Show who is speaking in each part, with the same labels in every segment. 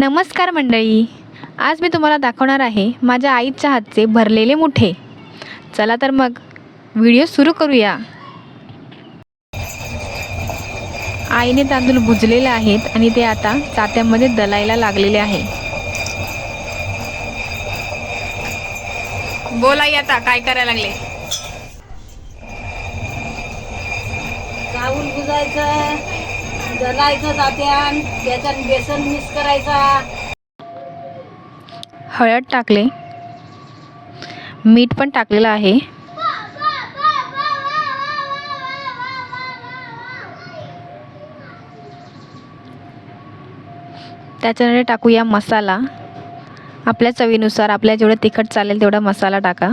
Speaker 1: नमस्कार मंडळी, आज मी तुम्हाला दाखवणार आहे माझ्या आईच्या हातचे भरलेले मुठे. चला तर मग व्हिडिओ सुरू करूया. आईने तांदूळ भुजलेले आहेत आणि ते आता चात्यामध्ये दलायला लागलेले आहे. बोला आता काय करायला लागले?
Speaker 2: चावल भुजायचं, दलायचं तात्यान, त्याच्यात बेसन मिक्स करायचा.
Speaker 1: हळद टाकले, मीठ पण टाकलेलं आहे. त्याच्यानंतर टाकूया मसाला. आपल्या चवीनुसार, आपल्या जेवढं तिखट चालेल तेवढा मसाला टाका.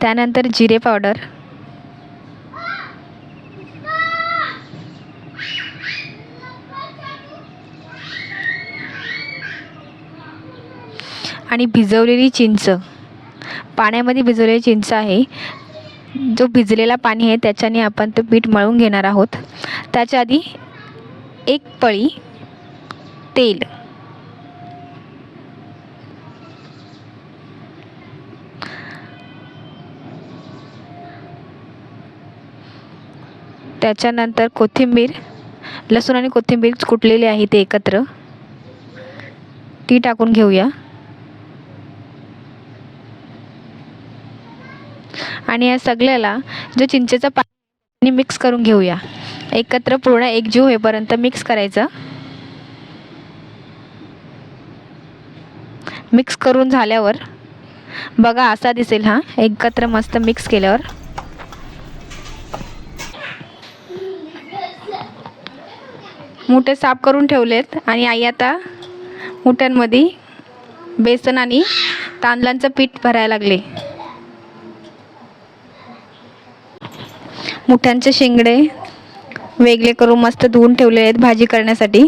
Speaker 1: त्यानंतर जिरे पावडर, आणि भिजवलेली चिंच. पाण्यामध्ये भिजवलेली चिंच आहे. जो भिजलेला पाणी आहे त्याच्याने आपण ते पीठ मळून घेणार आहोत. त्याच्या आधी एक पळी तेल, त्याच्यानंतर कोथिंबीर, लसूण आणि कोथिंबीर कुटलेली आहे ते एकत्र, ती टाकून घेऊया. आणि या सगळ्याला जो चिंचेचा पाणी मिक्स करून घेऊया. एकत्र पूर्ण एकजीव होईपर्यंत मिक्स करायचं. मिक्स करून झाल्यावर बघा असा दिसेल हा, एकत्र मस्त मिक्स केल्यावर. मुठे साफ करून ठेवलेत आणि आई आता मुठ्यांमध्ये बेसन आणि तांदळाचं पीठ भरायला लागले. मुठ्यांचे शेंगडे वेगळे करून मस्त धुवून ठेवले आहेत भाजी करण्यासाठी.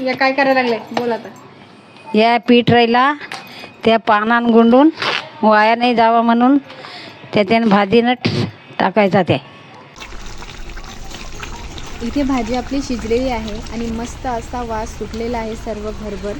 Speaker 1: या काय करायला लागले बोल आता?
Speaker 2: या पीठ राहिला त्या पानान गुंडून वाया नाही जावा म्हणून त्याच्याने भाजीनं टाकायचा. ते
Speaker 1: इथे भाजी आपली शिजलेली आहे आणि मस्त असा वास सुटलेला आहे सर्व घरभर.